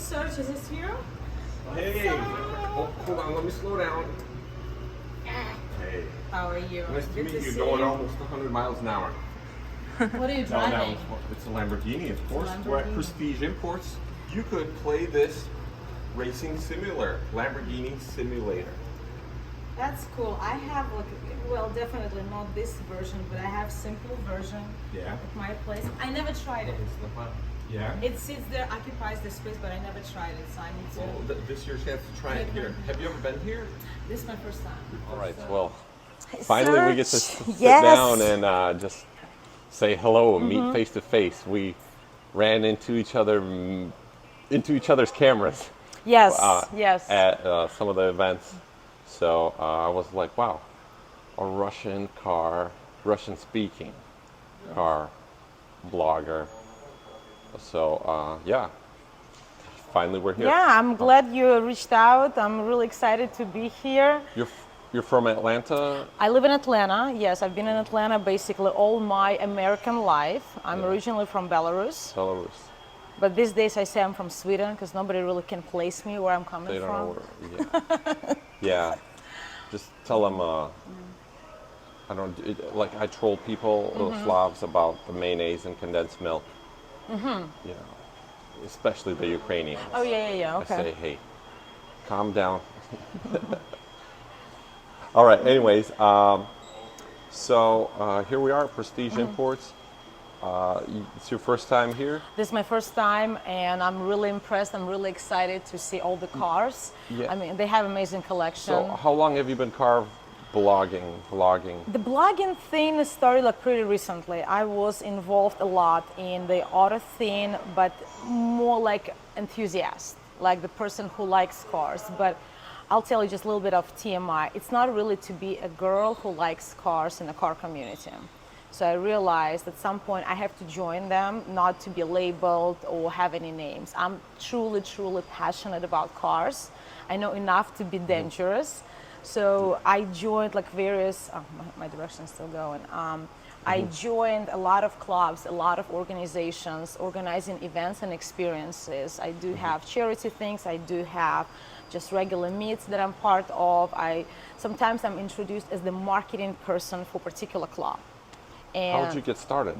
Search, is this you? Hey, oh, hold on, let me slow down. Hey. How are you? Nice to Good meet you. see Going almost 100 miles an hour. What are you driving? It's a Lamborghini, of course. Lamborghini. We're at Prestige Imports. You could play this racing simulator, Lamborghini Simulator. That's cool. I have like, well, definitely not this version, but I have simple version Yeah. at my place. I never tried it. Yeah. It sits there, occupies the space, but I never tried it, so I need to. Well, this is your chance to try it here. Have you ever been here? This is my first time. All right. So- Well, finally we get to sit Yes. down and just say hello and meet face to face. We ran into each other, into each other's cameras. Yes, yes. At some of the events. So I was like, wow, a Russian speaking car blogger. So yeah, finally we're here. Yeah, I'm glad you reached out. I'm really excited to be here. You're from Atlanta? I live in Atlanta. Yes, I've been in Atlanta basically all my American life. I'm originally from Belarus. Belarus. But these days I say I'm from Sweden because nobody really can place me where I'm coming They don't from. know where. Yeah. Just tell them. I don't like. I troll people, Slavs, about the mayonnaise and condensed milk. You know, especially the Ukrainians. Oh yeah. Okay. I say, hey, calm down. All right. Anyways, so here we are, at Prestige Imports. It's your first time here? This is my first time, and I'm really impressed. I'm really excited to see all the cars. Yeah. I mean, they have amazing collection. So how long have you been car vlogging? The blogging thing started like pretty recently. I was involved a lot in the auto thing, but more like enthusiast, like the person who likes cars. But I'll tell you just a little bit of TMI. It's not really to be a girl who likes cars in the car community. So I realized at some point I have to join them, not to be labeled or have any names. I'm truly, truly passionate about cars. I know enough to be dangerous. So I joined like various, my direction's still going. I joined a lot of clubs, a lot of organizations, organizing events and experiences. I do have charity things, I do have just regular meets that I'm part of. Sometimes I'm introduced as the marketing person for a particular club. How And did you get started?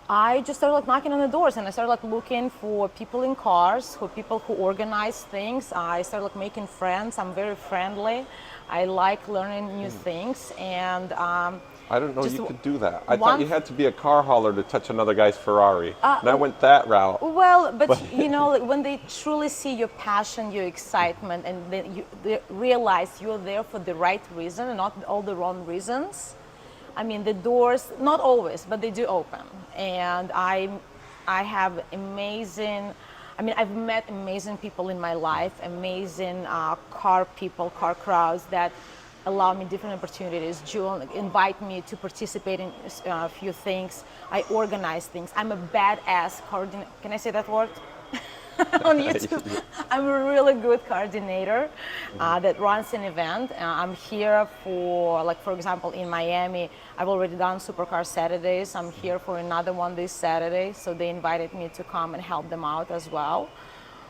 I just started like knocking on the doors, and I started like looking for people in cars, for people who organize things. I started like making friends. I'm very friendly. I like learning new things, and I didn't know just you could do that. I thought one- you had to be a car hauler to touch another guy's Ferrari. And I went that route. well, but you know, like, when they truly see your passion, your excitement, and then they realize you're there for the right reason and not all the wrong reasons. I mean, the doors, not always, but they do open. And I have amazing, I mean, I've met amazing people in my life, amazing car people, car crowds that allow me different opportunities, invite me to participate in a few things. I organize things. I'm a badass coordinator. Can I say that word? On YouTube. I'm a really good coordinator that runs an event. I'm here for, like, for example, in Miami, I've already done Supercar Saturdays. I'm here for another one this Saturday, so they invited me to come and help them out as well.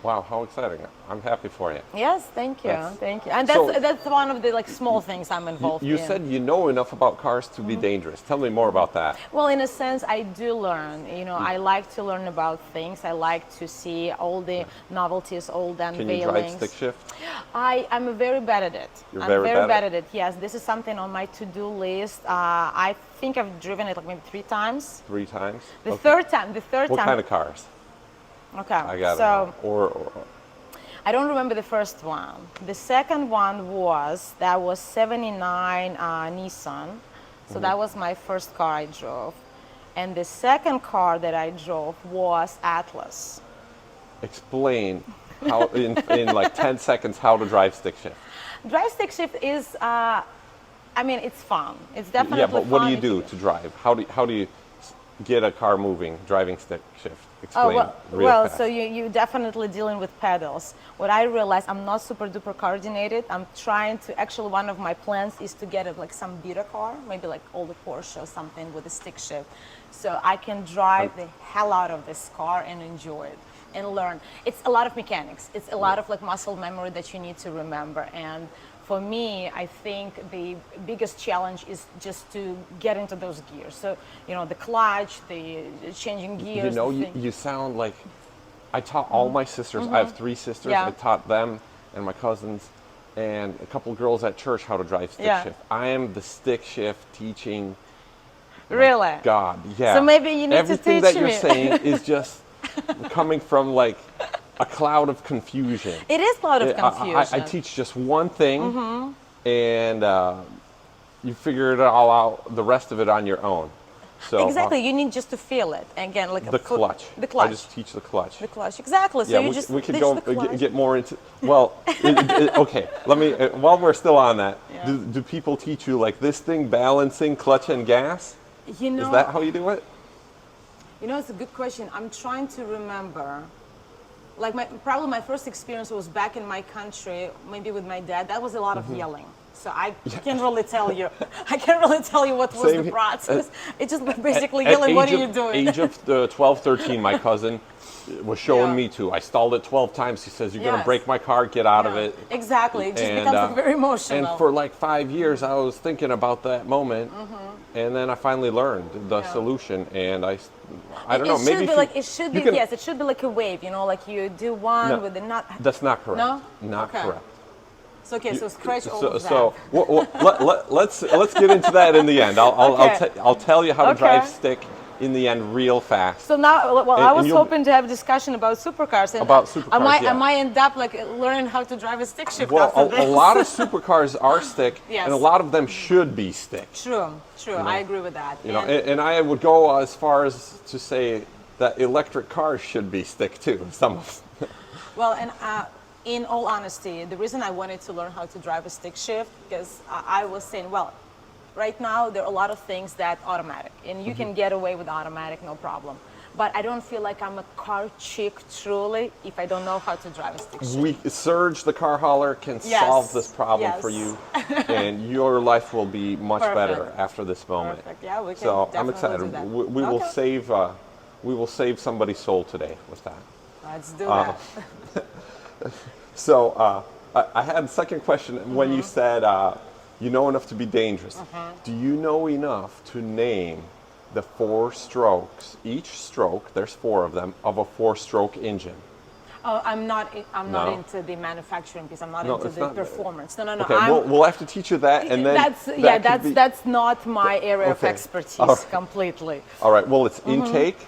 Wow, how exciting. I'm happy for you. Yes, thank you, thank you. And So- that's one of the like small things I'm involved You in. said you know enough about cars to be dangerous. Tell me more about that. Well, in a sense, I do learn. You know, I like to learn about things. I like to see all the novelties, all the Can you drive unveilings. stick shift? I'm very bad at it. You're I'm very very bad bad at at it. Yes, this is something on my to-do list. I think I've driven it like maybe 3 times. 3 times? The Okay. third time. What kind of cars? Okay. I got so it. Or I don't remember the first one. The second one was 79 Nissan. So that was my first car I drove. And the second car that I drove was Atlas. explain how in like 10 seconds how to drive stick shift. Drive stick shift is, I mean, it's fun. It's definitely Yeah, but what do fun you if do to drive? How do you get a car moving, driving stick shift? Oh, Explain real fast. so you definitely dealing with pedals. What I realized, I'm not super duper coordinated. I'm trying to, actually one of my plans is to get like some beater car, maybe like older Porsche or something with a stick shift. So I can drive the hell out of this car and enjoy it. and learn. It's a lot of mechanics. It's a lot of like muscle memory that you need to remember. And for me, I think the biggest challenge is just to get into those gears. So, you know, the clutch, the changing gears. You know, you sound like, I taught all my sisters. I have 3 sisters. Yeah. I taught them and my cousins and a couple girls at church how to drive stick Yeah. shift. I am the stick shift teaching. Really? God, yeah. So maybe you need Everything to teach that you're me. saying is just coming from like a cloud of confusion. It is a cloud of I confusion. teach just one thing, and you figure it all out. The rest of it on your own. So Exactly. You need just to feel it. Again, like the clutch. The clutch. I just teach the clutch. The clutch. Exactly. So Yeah, you we, just we could teach go the clutch. get more into. Well, okay. Let me. While we're still on that, Yeah. do people teach you like this thing, balancing clutch and gas? You know, Is that how you do it? You know, it's a good question. I'm trying to remember. Like probably my first experience was back in my country, maybe with my dad. That was a lot of yelling. So I can't really tell you. I can't really tell you what was Same the here. process. It's just basically At yelling, "What age are you of- doing?" Age of 12, 13, my cousin was showing Yeah. me to. I stalled it 12 times. He says, "You're going to Yes. break my car. Get out of Yeah, it." Exactly. It just And, becomes like, very emotional. And for like 5 years, I was thinking about that moment, and then I finally learned the Yeah. solution. And I don't know. It Maybe should if be you- like it should you be. can- Yes, it should be like a wave. You know, like you do one No. with the not. That's not correct. No? Not Okay. correct. So okay, so scratch all So, of that. so let's get into that in the end. Okay. I'll tell you how to Okay. drive stick in the end real fast. So now, well, And- I and was you'll- hoping to have a discussion about supercars. And About supercars, I yeah. might end up like learning how to drive a stick shift Well, after a this. lot of supercars are stick, Yes. and a lot of them should be stick. True. I agree with that. You know, And- and I would go as far as to say that electric cars should be stick too. Some of them. Well, and in all honesty, the reason I wanted to learn how to drive a stick shift, because I was saying, well, right now there are a lot of things that automatic, and you can get away with automatic, no problem. But I don't feel like I'm a car chick truly if I don't know how to drive a stick shift. Serge, the car hauler, can Yes. solve this problem Yes. for you, and your life will be much better Perfect. after this moment. Perfect. Yeah, we can So I'm definitely excited. do that. We will save somebody's soul today with that. Let's do that. So I had a second question. When Mm-hmm. you said you know enough to be dangerous, do you know enough to name the 4 strokes, each stroke, there's 4 of them, of a 4-stroke engine? Oh, I'm not No? into the manufacturing piece. I'm not No, into it's the not- performance. No. Okay, I'm, we'll have to teach you that, and then that's not my area of Okay. expertise All right. completely. All right. Well, it's intake,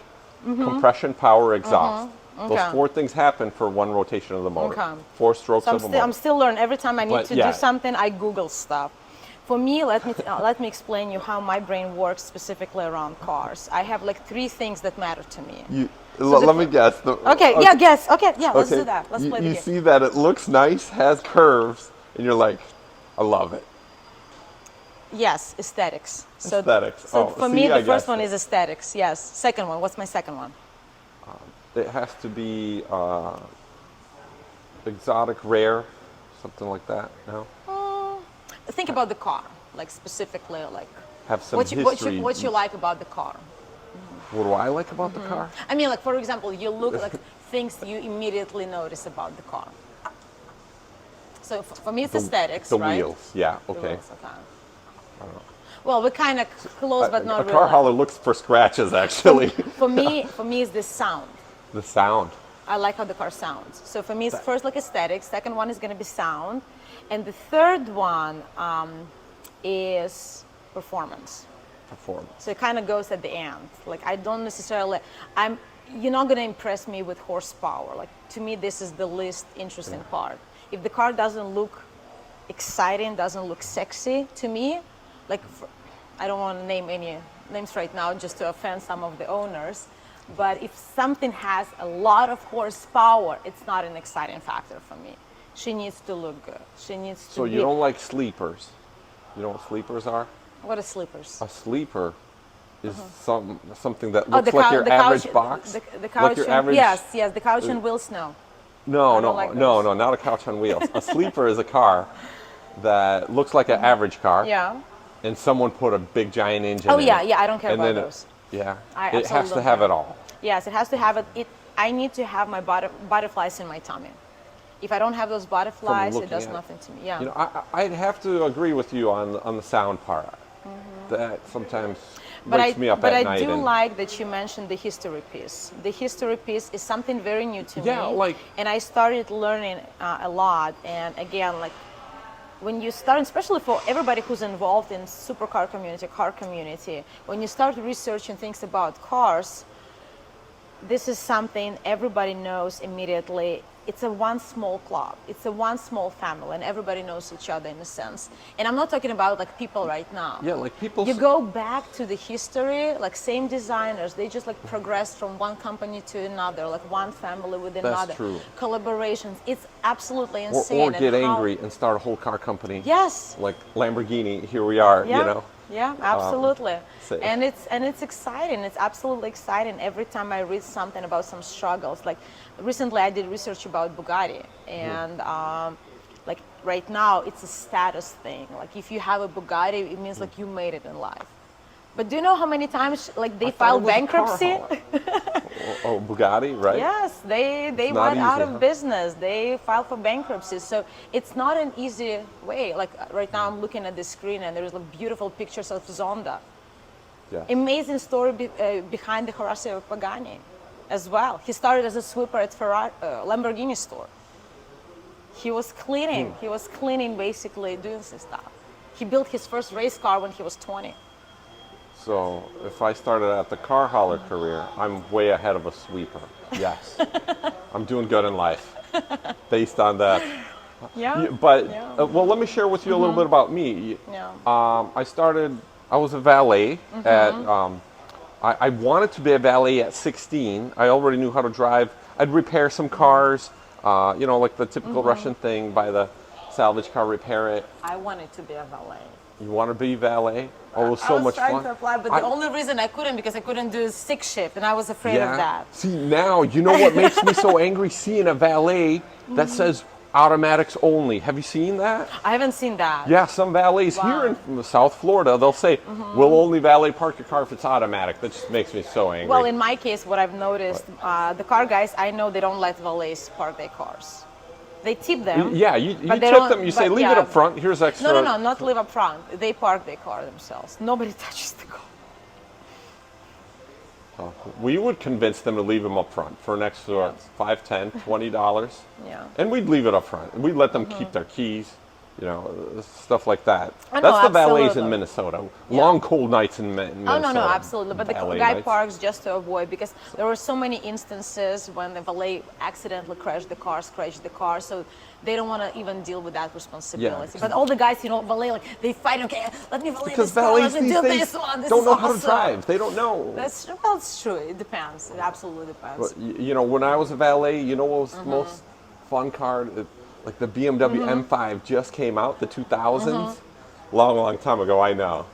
compression, power, exhaust. Those Okay. 4 things happen for 1 rotation of the motor. Okay. 4 strokes So of a motor. I'm still learning. Every time I need But, to yeah. do something, I Google stuff. For me, let me explain you how my brain works specifically around cars. I have like 3 things that matter to me. Let me guess. Okay, yeah, guess. Okay, yeah, let's Okay, do that. Let's play the You game. see that it looks nice, has curves, and you're like, I love it. Yes, aesthetics. So, Aesthetics. So Oh, for see, me, I the first guessed one it. is aesthetics. Yes. Second one. What's my second one? It has to be exotic, rare, something like that. No, Think about the car, like specifically, like have some what history. you like about the car. What do I like about the car? I mean, like for example, you look like things you immediately notice about the car. So for me, it's aesthetics, The right? wheels. Yeah. The Okay. wheels, okay. Well, we're kind of close, but not a really. car hauler looks for scratches, actually. For me, it's the sound. The sound. I like how the car sounds. So for me, it's first like aesthetics. Second one is going to be sound, and the third one is performance. Performance. So it kind of goes at the end. Like I don't necessarily, you're not going to impress me with horsepower. Like to me, this is the least interesting part. If the car doesn't look exciting, doesn't look sexy to me, like I don't want to name any names right now just to offend some of the owners. But if something has a lot of horsepower, it's not an exciting factor for me. She needs to look good. She needs to So be. you don't like sleepers? You know what sleepers are? What are sleepers? A sleeper is something that Oh, looks like your average couch, box. The couch. Like your average. Yes, the couch and wheels. No. No, don't like no, those. not a couch on wheels. A sleeper is a car that looks like an average car. Yeah. And someone put a big giant engine Oh in yeah, it. yeah. I don't care And about then those. Yeah. I It has absolutely to don't have care. it all. Yes, it has to have it. I need to have my butterflies in my tummy. If I don't have those butterflies, it looking does at it. nothing to me. Yeah. You know, I'd have to agree with you on the sound part. That sometimes wakes me up but at I night. do and like that you mentioned the history piece. The history piece is something very new to Yeah, me. like- And I started learning a lot. And again, like when you start, especially for everybody who's involved in supercar community, car community, when you start researching things about cars, this is something everybody knows immediately. It's a one small club. It's a one small family, and everybody knows each other in a sense. And I'm not talking about like people right now. Yeah, like people. You go back to the history, like same designers, they just like progressed from one company to another, like one family with another. true. Collaborations. It's absolutely or insane. get And how- angry and start a whole car company. Yes. Like Lamborghini, here we are, Yeah. you know. Yeah, absolutely. so- And it's exciting. It's absolutely exciting every time I read something about some struggles. Like recently I did research about Bugatti, and like right now it's a status thing. Like if you have a Bugatti, it means like you made it in life. But do you know how many times like they I thought file it was a car bankruptcy? hauler. Oh, Bugatti, right? Yes, they not went out easy, of huh? business. They filed for bankruptcy. So it's not an easy way. Like right now I'm looking at the screen and there's like beautiful pictures of Zonda. Yeah. Amazing story behind the Horacio Pagani as well. He started as a sweeper at Lamborghini store. He was cleaning. He was cleaning, basically doing some stuff. He built his first race car when he was 20. So if I started at the car hauler career, I'm way ahead of a sweeper. Yes. I'm doing good in life based on that. Yeah. But, Yeah. well, let me share with you a little bit about me. Yeah. I was a valet at, I wanted to be a valet at 16. I already knew how to drive. I'd repair some cars, you know, like the typical Russian thing, buy the salvage car, repair it. I wanted to be a valet. You want to be valet? Oh, it was so I was much trying fun. to apply, but the only reason I couldn't because I couldn't do 6 shift, and I was afraid of that. See, now, you know what makes me so angry? Seeing a valet that says automatics only. Have you seen that? I haven't seen that. Yeah, some valets here in South Florida, they'll say, we'll only valet park your car if it's automatic. That just makes me so angry. Well, in my case, what I've noticed, the car guys, I know they don't let valets park their cars. They tip them. Yeah, you but they tip don't- them, you say, but leave it yeah. up front, here's extra. No, not leave up front. They park their car themselves. Nobody touches the car. We would convince them to leave them up front for an extra $5, $10, $20. Yeah. And we'd leave it up front. We'd let them keep their keys, you know, stuff like that. I know, That's the valets absolutely. in Minnesota. Yeah. Long, cold nights in Minnesota. Oh, no, absolutely. But the Valet guy nights. parks just to avoid, because there were so many instances when the valet accidentally crashed the car, so they don't want to even deal with that responsibility. Yeah. But all the guys, you know, valet, like, they fight, okay, let me valet Because this car, let valets me these do days this one, this don't is know how to awesome. drive. They don't know. That's true. It depends. It absolutely depends. But, you know, when I was a valet, you know what was the most fun car? Like the BMW M5 just came out, the 2000s. Long time ago, I know.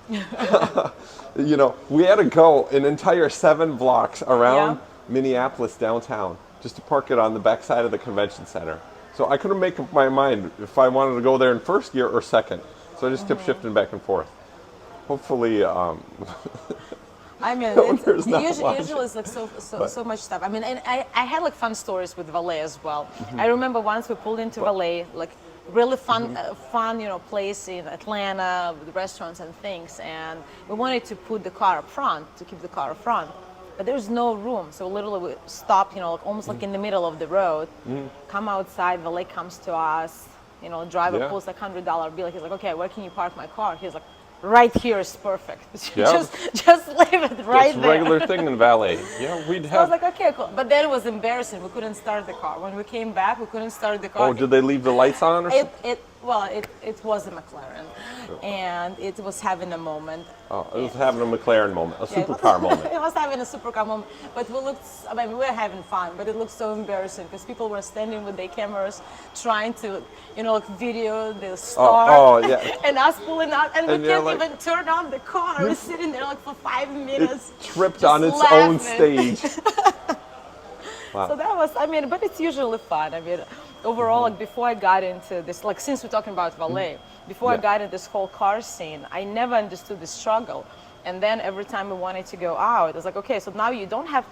You know, we had to go an entire 7 blocks around Minneapolis downtown just to park it on the backside of the convention center. So I couldn't make up my mind if I wanted to go there in first gear or second. So I just kept shifting back and forth. Hopefully, I mean, There's not much. usually it's like so much stuff. I mean, and I had like fun stories with valet as well. I remember once we pulled into valet, like really fun, you know, place in Atlanta with restaurants and things, and we wanted to put the car up front to keep the car up front, but there's no room. So literally we stopped, you know, like almost like in the middle of the road. Come outside, valet comes to us, you know, driver pulls like $100 bill. He's like, okay, where can you park my car? He's like, right here is perfect. Yeah. just leave it right it's a there. regular thing in valet. Yeah, we'd So I have. was like, okay, cool. But then it was embarrassing. We couldn't start the car. When we came back, we couldn't start the car. Oh, did they leave the lights on or something? It was a McLaren, and it was having a moment. Oh, it was having a McLaren moment, a Yeah, it supercar was- moment. It was having a supercar moment, but we looked. I mean, we were having fun, but it looked so embarrassing because people were standing with their cameras, trying to, you know, like video the start, oh, yeah. and us pulling out, and we And you're can't like- even turn on the car. We're sitting there like for 5 minutes. It tripped just on its own laughing. stage. So that was, I mean, but it's usually fun. I mean, overall, like before I got into this, like since we're talking about valet, before I Yeah. got into this whole car scene, I never understood the struggle. And then every time we wanted to go out, it's like, okay, so now you don't have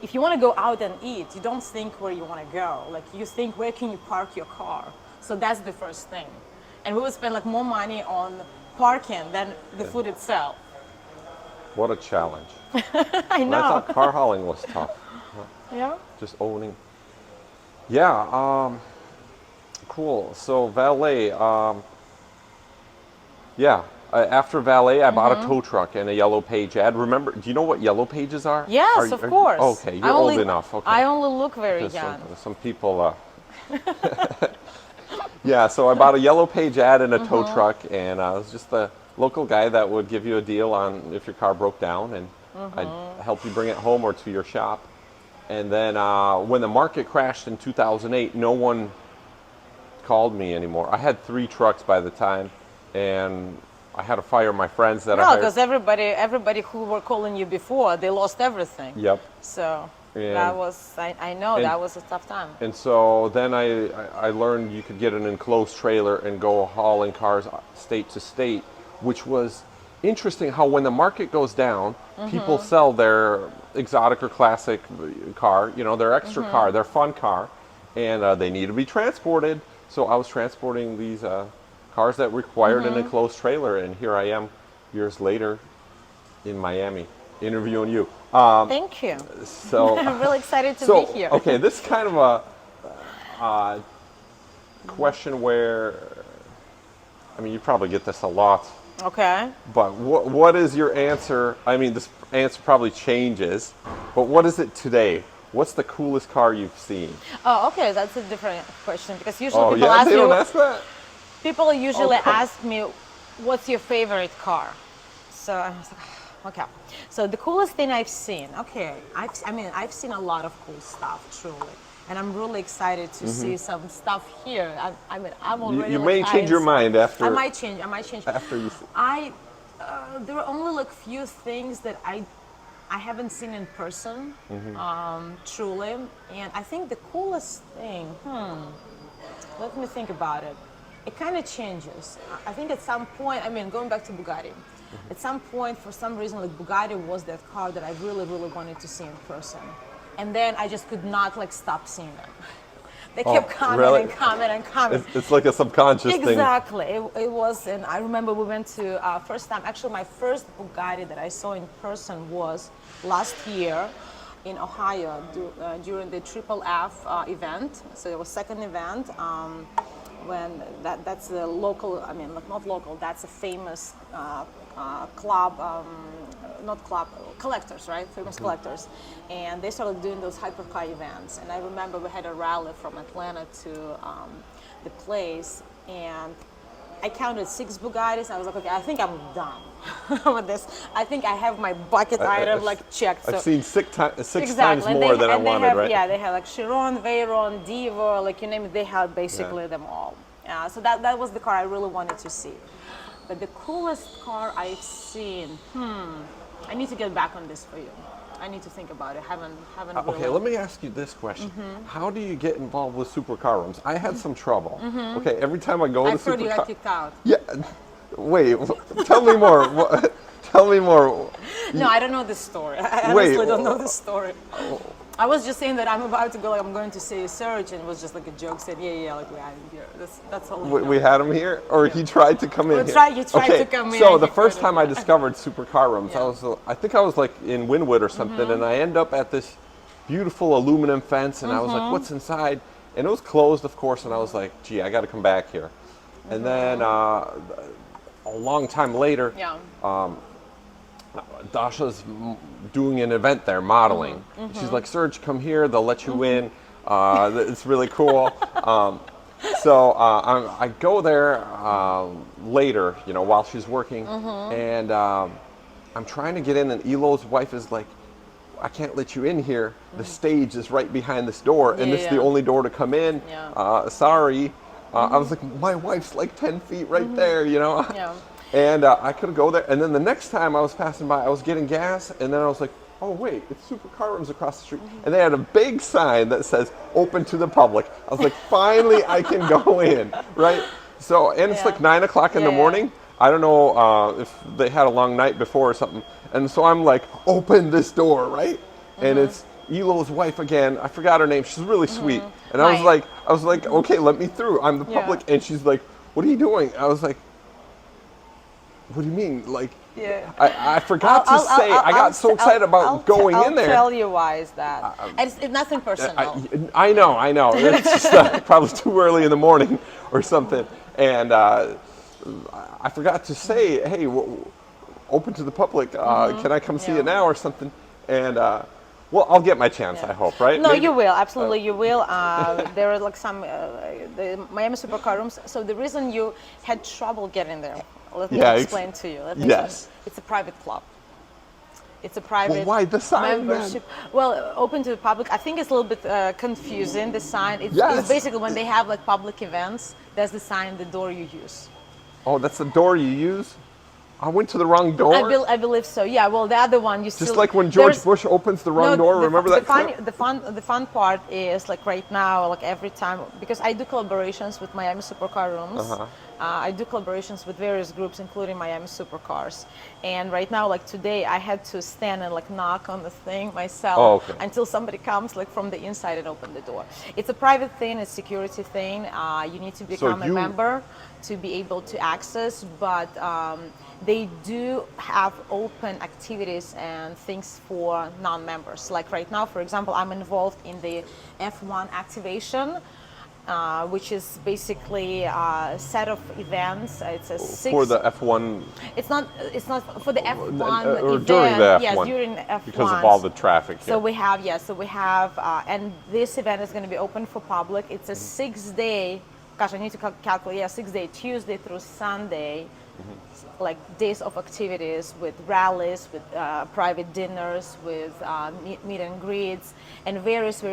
if you want to go out and eat, you don't think where you want to go. Like you think, where can you park your car? So that's the first thing. And we would spend like more money on parking than the food itself. What a challenge. I And know. I thought car hauling was tough. Yeah. Just owning. Yeah, cool. So valet, after valet, I bought a tow truck and a yellow page ad. Remember, do you know what yellow pages are? Yes, of course. Okay, you're old enough. Okay. I only look very 'Cause young. some people, yeah, so I bought a yellow page ad in a tow truck, and it was just the local guy that would give you a deal on if your car broke down, and I'd help you bring it home or to your shop. And then when the market crashed in 2008, no one called me anymore. I had 3 trucks by the time, and I had to fire my friends that I No, hired. because everybody who were calling you before, they lost everything. Yep. So And- that was, I know and- that was a tough time. And so then I learned you could get an enclosed trailer and go hauling cars state to state, which was interesting how when the market goes down, people sell their exotic or classic car, you know, their extra car, their fun car, and they need to be transported. So I was transporting these cars that required an enclosed trailer, and here I am years later in Miami interviewing you. Thank you. So I'm really excited to so, be here. okay, this is kind of a question where, I mean, you probably get this a lot, Okay. but what is your answer? I mean, this answer probably changes, but what is it today? What's the coolest car you've seen? Oh, okay. That's a different question because usually Oh, people yeah, ask they don't you. ask that? People usually come- ask me, "What's your favorite car?" So I was like, okay. So the coolest thing I've seen. Okay, I've seen a lot of cool stuff, truly, and I'm really excited to see some stuff here. I'm already. You like, may change your mind after I might change. after you see. There are only like few things that I haven't seen in person, truly, and I think the coolest thing. Let me think about it. It kind of changes. I think at some point, going back to Bugatti, at some point, for some reason, like Bugatti was that car that I really, really wanted to see in person, and then I just could not like stop seeing them. They kept coming really? and coming and coming. It's like a subconscious thing. Exactly. It was, and I remember we went to first time. Actually, my first Bugatti that I saw in person was last year in Ohio during the Triple F event. So it was second event. When that's a local, not local. That's a famous club, not club, collectors, right? Famous collectors, and they started doing those hypercar events. And I remember we had a rally from Atlanta to the place, and I counted 6 Bugattis. And I was like, okay, I think I'm done with this. I think I have my bucket item like checked. I've seen 6 times Exactly. more than I wanted, have, right? Yeah, they had like Chiron, Veyron, Divo, like you name it, they had basically them all. So that was the car I really wanted to see. But the coolest car I've seen, I need to get back on this for you. I need to think about it. Haven't really. Okay, let me ask you this question. How do you get involved with Supercar Rooms? I had some trouble. Okay, every time I go to I've heard you got Supercar... kicked out. Yeah, wait, tell me more. Tell me more. No, I don't know this story. I Wait, honestly don't know this story. I was just saying that I'm about to go, like I'm going to say a search, and it was just like a joke. Said, yeah, like we had him here. That's all. I know. We had him here, or he tried to come in Well, here? you tried to come in So and the he first couldn't. time I discovered Supercar Rooms, I think I was like in Wynwood or something, and I end up at this beautiful aluminum fence, and I was like, what's inside? And it was closed, of course, and I was like, gee, I got to come back here. And then a long time later, Dasha's doing an event there, modeling. She's like, Serge, come here, they'll let you in. It's really cool. So I go there later, while she's working, and I'm trying to get in, and Elo's wife is like, I can't let you in here. The stage is right behind this door, and this is the only door to come in. Sorry. I was like, my wife's like 10 feet right there, Yeah. And I could go there. And then the next time I was passing by, I was getting gas, and then I was like, oh wait, it's Supercar Rooms across the street. And they had a big sign that says open to the public. I was like, finally I can go in, right? So, and it's like 9 o'clock in the morning. I don't know if they had a long night before or something. And so I'm like, open this door, right? And it's Elo's wife again. I forgot her name. She's really sweet. And Maya. I was like, okay, let me through. I'm the Yeah. public. And she's like, what are you doing? I was like, what do you mean? Like, Yeah. I forgot to say. I got so excited about going in there. I'll tell you why is that. It's nothing personal. I know. It's just probably too early in the morning or something. And I forgot to say, hey, open to the public. Can I come see it now or something? And well, I'll get my chance. I hope, right? No, Maybe? you will. Absolutely, you will. There are like some the Miami Supercar Rooms. So the reason you had trouble getting there, let me explain to you. Let me explain. It's a private club. It's a private Well, why the sign membership. then? Well, open to the public. I think it's a little bit confusing. The sign. It's basically when they have like public events. That's the sign, the door you use. Oh, that's the door you use? I went to the wrong door? I believe so. Yeah. Well, the other one you Just still. like when George Bush opens the wrong door. Remember that clip? The fun part is like right now, like every time, because I do collaborations with Miami Supercar Rooms. I do collaborations with various groups, including Miami Supercars. And right now, like today, I had to stand and like knock on the thing myself until somebody comes like from the inside and open the door. It's a private thing, it's a security thing. You need to become a member to be able to access, but they do have open activities and things for non-members. Like right now, for example, I'm involved in the F1 activation, which is basically a set of events. It's a for the F1. It's not for the F1 or event. during the F1. Yes, during F1. Because of all the traffic here. So we have, and this event is going to be open for public. It's a 6-day. Gosh, I need to calculate. Yeah, 6-day, Tuesday through Sunday. Like days of activities with rallies, with private dinners, with meet and greets, and various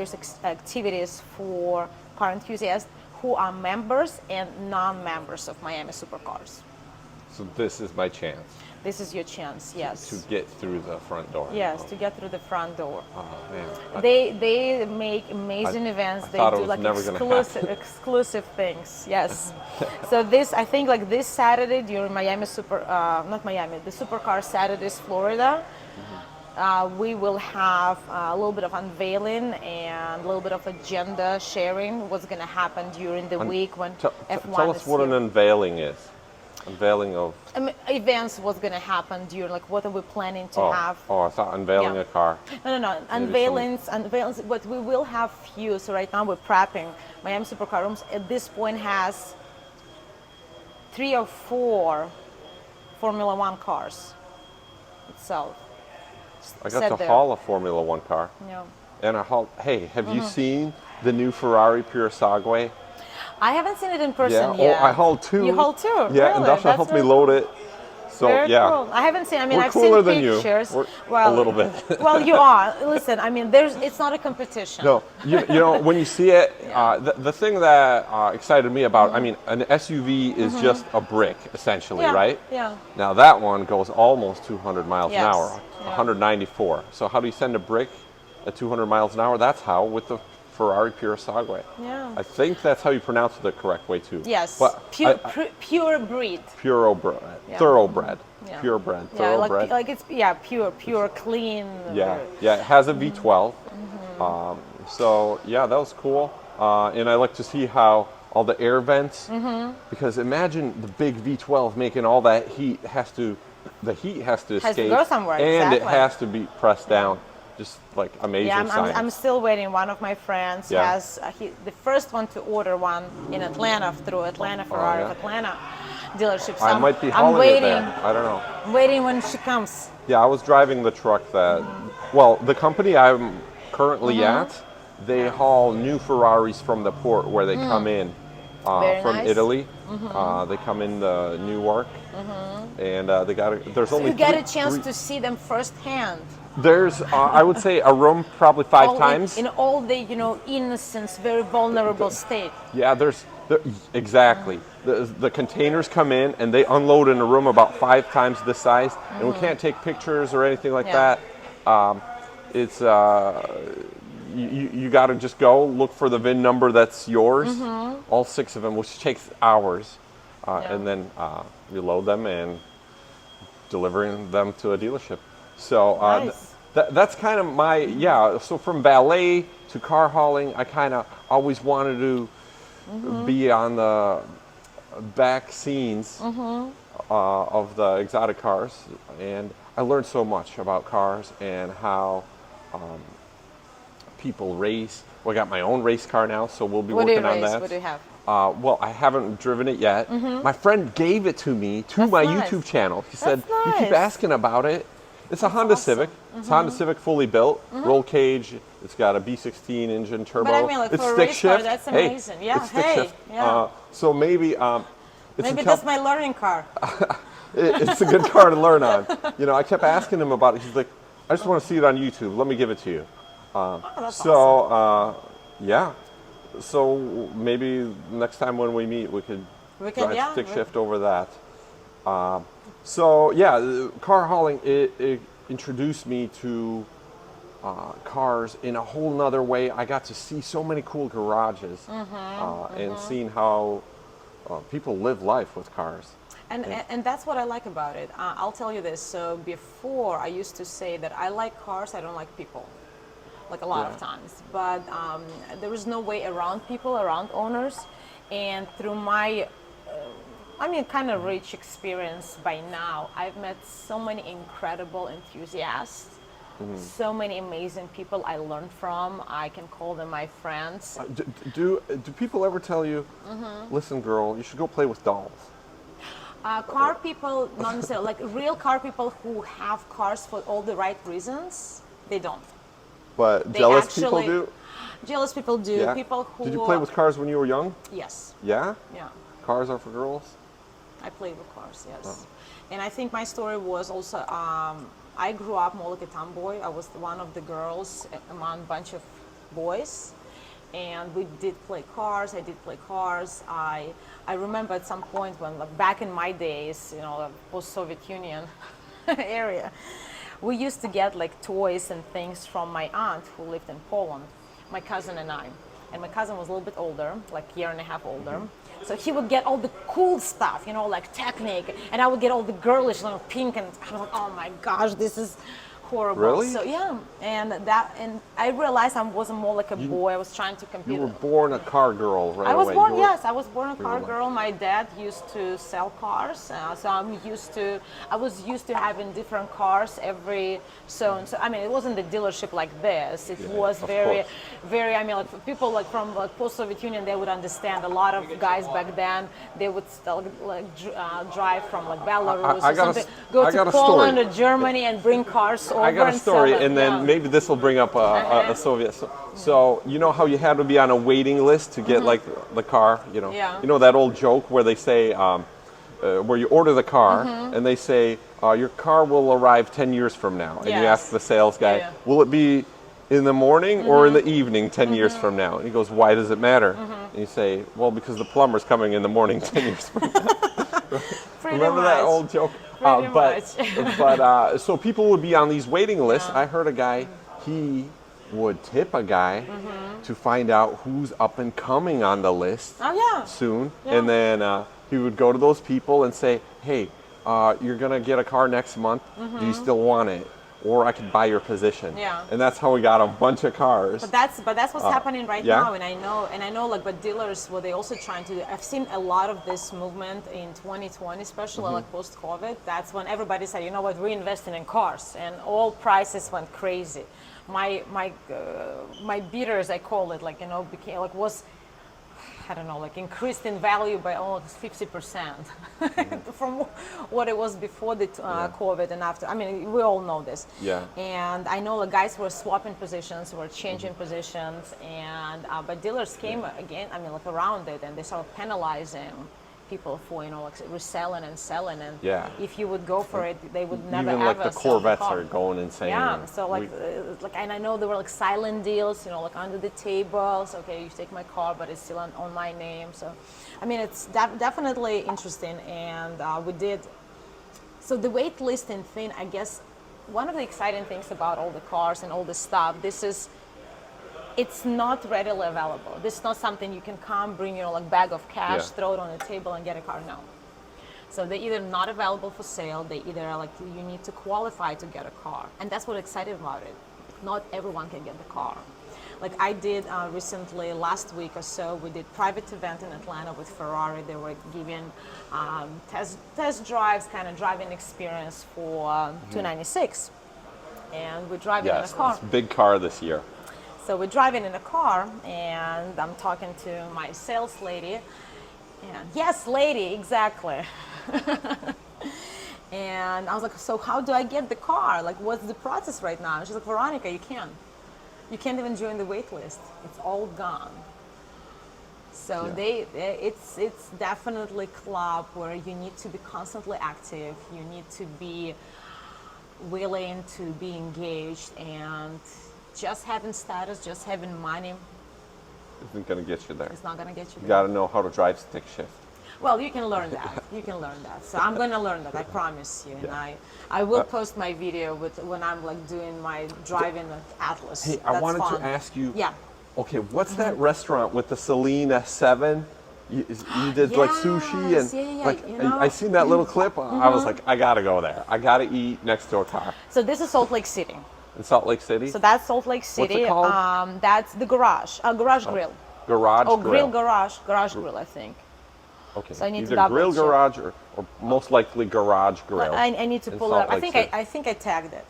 activities for car enthusiasts who are members and non-members of Miami Supercars. So this is my chance. This is your chance, yes. To get through the front door. Yes, to get through the front door. Oh man. They make amazing events. They do like exclusive things. Yes. So this, I think, like this Saturday during Miami the Supercar Saturdays, Florida. We will have a little bit of unveiling and a little bit of agenda sharing. What's going to happen during the week when F1 Tell us what an unveiling is. Unveiling of events. What's going to happen during, like, what are we planning to have? Oh, I thought unveiling a car. No. Unveilings. But we will have few. So right now we're prepping. Miami Supercar Rooms at this point has 3 or 4 Formula One cars itself. I got to haul a Formula One car. Yeah. And I hauled. Hey, have you seen the new Ferrari Purosangue? I haven't seen it in person yet. Oh, I hauled 2. You hauled 2? Yeah, really? and Dasha helped me load it. So Very yeah. cool. I haven't seen. I mean, We're I've cooler seen than pictures. You. Well, a little bit. Well, you are. Listen, I mean, it's not a competition. No, you know, when you see it, the thing that excited me about, I mean, an SUV is just a brick, essentially, right? Yeah. Now that one goes almost 200 miles an hour, Yeah. 194. So how do you send a brick at 200 miles an hour? That's how, with the Ferrari Purosangue. Yeah. I think that's how you pronounce it the correct way too. Yes. But pure breed. Thoroughbred. Yeah. Thoroughbred. Yeah. Purebred. Yeah, Thoroughbred. like it's pure, clean. Yeah. It has a V12. So yeah, that was cool. And I like to see how all the air vents, because imagine the big V12 making all that heat the heat has to escape, to go somewhere, and exactly. it has to be pressed down. Just like amazing Yeah, science. I'm still waiting. One of my friends has the first one to order one in Atlanta through Atlanta Ferrari of Atlanta dealership. So I might be hauling it there. I don't know. I'm waiting when she comes. Yeah, I was driving the truck that, well, the company I'm currently at, they haul new Ferraris from the port where they come in from nice. Italy. They come in Newark, and there's only You get a chance to see them firsthand. There's, I would say, a room probably 5 times. In all the, innocence, very vulnerable state. Yeah, exactly. The containers come in and they unload in a room about 5 times this size, and we can't take pictures or anything like that. It's you got to just go look for the VIN number that's yours, all 6 of them, which takes hours, and then you load them and delivering them to a dealership. So Nice. That's kind of my, yeah. So from ballet to car hauling, I kind of always wanted to be on the back scenes of the exotic cars, and I learned so much about cars and how people race. Well, I got my own race car now, so we'll be What do you working on race? that. What do you have? Well, I haven't driven it yet. My friend gave it to me to That's my nice. YouTube channel. He said, That's "You keep nice. asking about it." It's a Honda awesome. Civic. It's a Honda Civic, fully built, roll cage. It's got a B16 engine turbo. But I mean, like it's for a stick race car, shift. that's Hey, amazing. Yeah, it's stick hey, shift. yeah. So maybe it's Maybe a that's my learning car. it's a good car to learn on. You know, I kept asking him about it. He's like, "I just want to see it on YouTube. Let me give it to you." That's So awesome. yeah. So maybe next time when we meet, we could We can, drive yeah, stick we- shift over that. So yeah, car hauling it introduced me to cars in a whole nother way. I got to see so many cool garages and seeing how people live life with cars. And that's what I like about it. I'll tell you this. So before, I used to say that I like cars, I don't like people, like a lot of Yeah. times. But there is no way around people, around owners. And through my, kind of rich experience by now, I've met so many incredible enthusiasts. So many amazing people I learned from. I can call them my friends. Do people ever tell you, "Listen, girl, you should go play with dolls"? Car people, not necessarily, like real car people who have cars for all the right reasons, they don't. But They jealous people actually- do. Jealous people do. Yeah. People who. Did you play with cars when you were young? Yes. Yeah. Yeah. Cars are for girls. I played with cars. Yes. And I think my story was also. I grew up more like a tomboy. I was one of the girls among a bunch of boys, and we did play cars. I did play cars. I remember at some point when, like, back in my days, post-Soviet Union area, we used to get like toys and things from my aunt who lived in Poland, my cousin and I. And my cousin was a little bit older, like a year and a half older. So he would get all the cool stuff, like Technic, and I would get all the girlish, pink, and I was like, oh my gosh, this is horrible. Really? So yeah, and I realized I wasn't more like a boy. I was trying to compete. You were born a car girl right I was away. born, You were- yes, I was born a car were- girl. My dad used to sell cars, so I was used to having different cars every so and so. I mean, it wasn't the dealership like this. It was of very, course. very. I mean, like people like from like post-Soviet Union, they would understand. A lot of guys back then, they would still drive from like Belarus I or got a something, s- go I to got a Poland story. or Germany and bring cars over I got a and story, sell them. and then Yeah. maybe this will bring up a Soviet. So you know how you had to be on a waiting list to get like the car. Yeah. You know that old joke where they say, where you order the car and they say your car will arrive 10 years from now, and you Yes. ask the sales guy, Yeah. will it be in the morning or in the evening 10 years from now? And he goes, why does it matter? And you say, well, because the plumber's coming in the morning 10 years from now. Pretty Remember that much. old joke? Pretty But so people would be on these waiting lists. Yeah. I heard a guy, he would tip a guy to find out who's up and coming on the list Oh yeah. soon. Yeah. And then he would go to those people and say, hey, you're going to get a car next month. Do you still want it? Or I could buy your position. Yeah. And that's how we got a bunch of cars. But that's what's happening right yeah. now, and I know like, but dealers, what they also trying to do. I've seen a lot of this movement in 2020, especially like post-COVID. That's when everybody said, you know what, we're investing in cars, and all prices went crazy. My beaters, I call it, like, became like was. I don't know, like increased in value by almost 50% from what it was before the COVID and after. I mean, we all know this. Yeah. And I know the guys were swapping positions, were changing positions, and but dealers came again. I mean, like around it, and they started penalizing people for like reselling and selling. And Yeah. if you would go for it, they would never Even ever like the sell Corvettes car. are going insane. Yeah, so like, and I know there were like silent deals, like under the table. So, okay, you take my car, but it's still on my name. So, I mean, it's definitely interesting, and we did. So the wait listing thing, I guess, one of the exciting things about all the cars and all this stuff, it's not readily available. This is not something you can come, bring your like bag of cash, Yeah. throw it on the table, and get a car. No. So they're either not available for sale, they either are like you need to qualify to get a car. And that's what's exciting about it. Not everyone can get the car. Like I did recently, last week or so, we did private event in Atlanta with Ferrari. They were giving test drives, kind of driving experience for 296. And we're driving in a car. Yes, it's a big car this year. So we're driving in a car, and I'm talking to my sales lady. And yes, lady, exactly. And I was like, so how do I get the car? Like, what's the process right now? And she's like, Veronica, you can't. You can't even join the wait list. It's all gone. So it's definitely a club where you need to be constantly active. You need to be willing to be engaged, and just having status, just having money Isn't going to get you there. is not going to get you You there. got to know how to drive stick shift. Well, you can learn that. You can learn that. So I'm going to learn that. I promise you. And I will post my video with when I'm like doing my driving with Atlas. Hey, I That's wanted fun. to ask you. Yeah. Okay, what's that restaurant with the Celine S7? You did like sushi and yeah, like you know. I seen that little clip. I was like, I gotta go there. I gotta eat next to a car So this is Salt Lake City. in Salt Lake City. So that's Salt Lake City. it called? That's the garage. Garage grill. Garage Oh, grill. garage grill, I think. Okay. So I need to either double grill check. garage or most likely garage grill. I need to in pull it Salt up. Lake I think I tagged it.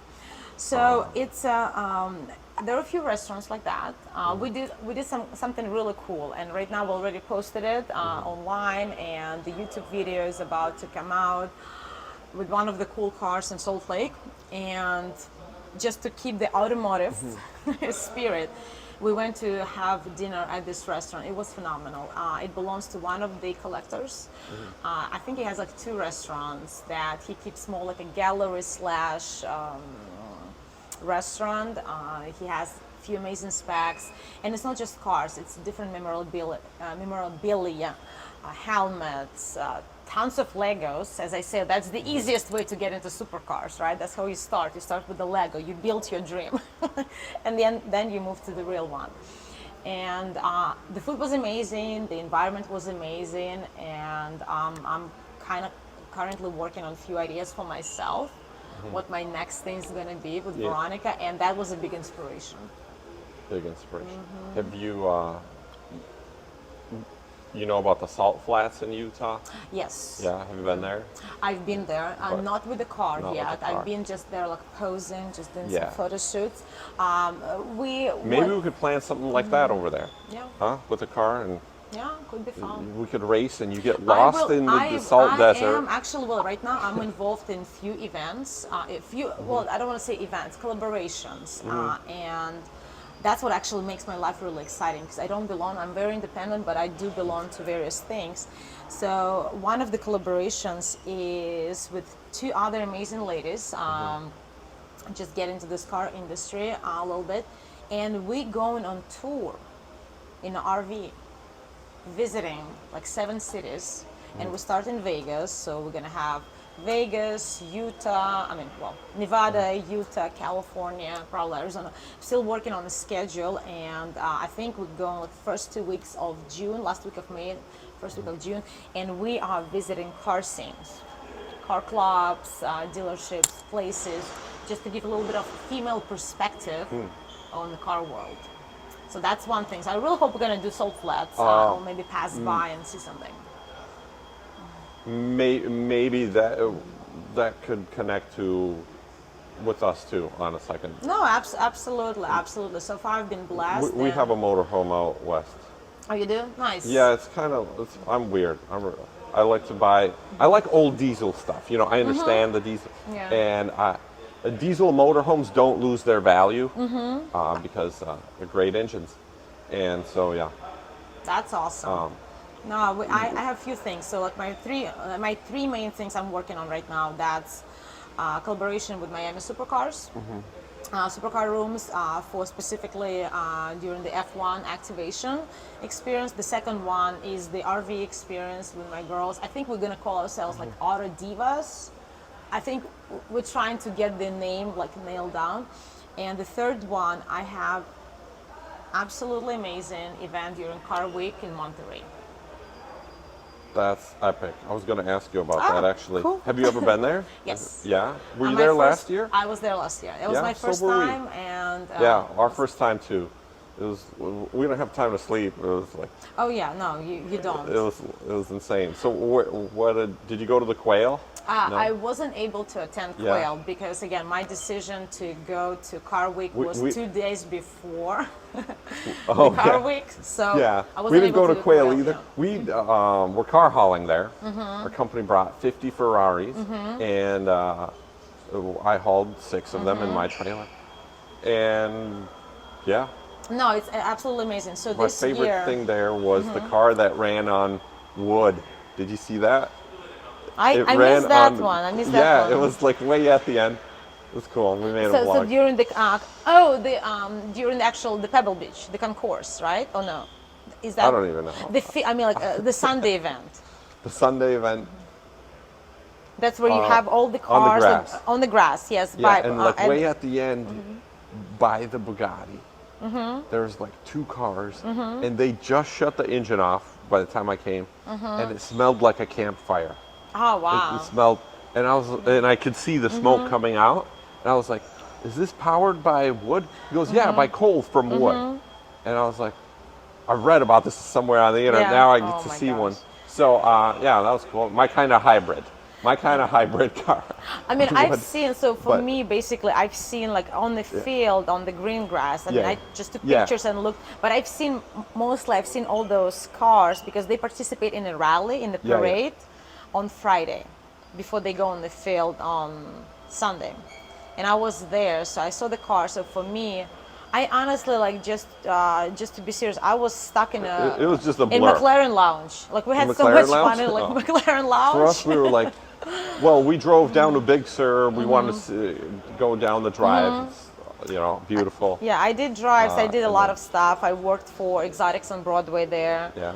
So it's there are a few restaurants like that. We did something really cool, and right now we already posted it online, and the YouTube video is about to come out with one of the cool cars in Salt Lake. And just to keep the automotive spirit, we went to have dinner at this restaurant. It was phenomenal. It belongs to one of the collectors. I think he has like 2 restaurants that he keeps more like a gallery slash restaurant. He has a few amazing specs, and it's not just cars. It's different memorabilia, helmets, tons of Legos. As I said, that's the easiest way to get into supercars, right? That's how you start. You start with the Lego. You build your dream, and then you move to the real one. And the food was amazing. The environment was amazing, and I'm kind of currently working on a few ideas for myself. What my next thing is going to be with Veronica, and that was a big inspiration. Big inspiration. Have you know about the salt flats in Utah? Yes. Yeah, have you been there? I've been there, not with the car Not with yet. the car. I've been just there like posing, just doing Yeah. some photo shoots. Maybe we could plan something like that over there. Yeah. Huh? With a car, and Yeah, could be fun. we could race and you get lost in the salt I desert. am actually, well, right now I'm involved in few events, well, I don't want to say events, collaborations, and that's what actually makes my life really exciting, because I don't belong, I'm very independent, but I do belong to various things. So one of the collaborations is with 2 other amazing ladies, just get into this car industry a little bit, and we going on tour in an RV, visiting like 7 cities, and we start in Vegas. So we're gonna have Vegas, Utah, Nevada, Utah, California, probably Arizona. Still working on the schedule, and I think we're going like first 2 weeks of June, last week of May, first week of June, and we are visiting car scenes, car clubs, dealerships, places, just to give a little bit of female perspective on the car world. So that's one thing. So I really hope we're going to do Salt Flats, or maybe pass by and see something. Maybe that could connect with us too on a second. No, absolutely. So far I've been blessed. We have a motorhome out west. Oh, you do? Nice. Yeah, I'm weird. I like to buy. I like old diesel stuff. You know, I understand the diesel, Yeah. and diesel motorhomes don't lose their value because they're great engines, and so yeah. That's awesome. I have a few things. So like my three main things I'm working on right now. That's collaboration with Miami Supercars. Supercar Rooms for specifically during the F1 activation experience. The second one is the RV experience with my girls. I think we're gonna call ourselves like Auto Divas. I think we're trying to get the name like nailed down. And the third one, I have absolutely amazing event during Car Week in Monterey. That's epic. I was going to ask you about Ah, that actually. cool. Have you ever been there? Yes. Yeah. Were you My there first- last year? I was there last year. It was Yeah, my so first were we. time, and Yeah, our first time too. It was. We didn't have time to sleep. It was like. oh yeah, no, you don't. It was insane. So what did you go to the Quail? No? I wasn't able to attend Yeah. Quail because again, my decision to go to Car Week was we- 2 days before Oh, the Car yeah. Week. So Yeah, I wasn't we didn't able go to do Quail either. yeah. We were car hauling there. Our company brought 50 Ferraris, and I hauled 6 of them in my trailer. And yeah, No, it's absolutely amazing. So my this favorite year, thing there was the car that ran on wood. Did you see that? I ran missed that on- one. I missed that Yeah, one. it was like way at the end. It was cool. We made a So vlog. during the during the actual the Pebble Beach, the concourse, right? Oh no, is that? I don't even know. I mean, like the Sunday event. The Sunday event. That's where you have all the on the cars grass. on the grass. Yes, Yeah, by, and like and- way at the end, by the Bugatti, there's like 2 cars, and they just shut the engine off by the time I came, and it smelled like a campfire. Oh It, wow! it smelled, and I could see the smoke coming out, and I was like, "Is this powered by wood?" He goes, "Yeah, by coal from wood." And I was like, "I read about this somewhere on the internet. Yeah. Now I get Oh to my see gosh. one." So yeah, that was cool. My kind of hybrid car. I mean, I've Wood. seen. So for But- me, basically, I've seen like on the field, on the green grass. I mean, Yeah. I just took Yeah. pictures and looked. But I've seen mostly. I've seen all those cars because they participate in a rally in the Yeah, yeah. parade on Friday, before they go on the field on Sunday. And I was there, so I saw the car. So for me, I honestly like just to be serious, I was stuck in a. It was just a in blur. McLaren Lounge. Like we had so McLaren much Lounge? fun in like Oh. McLaren Lounge. For us, we were like, well, we drove down to Big Sur. We wanted to go down the drive. It's, beautiful. Yeah, I did drives. I did a and lot then- of stuff. I worked for Exotics on Broadway there. Yeah.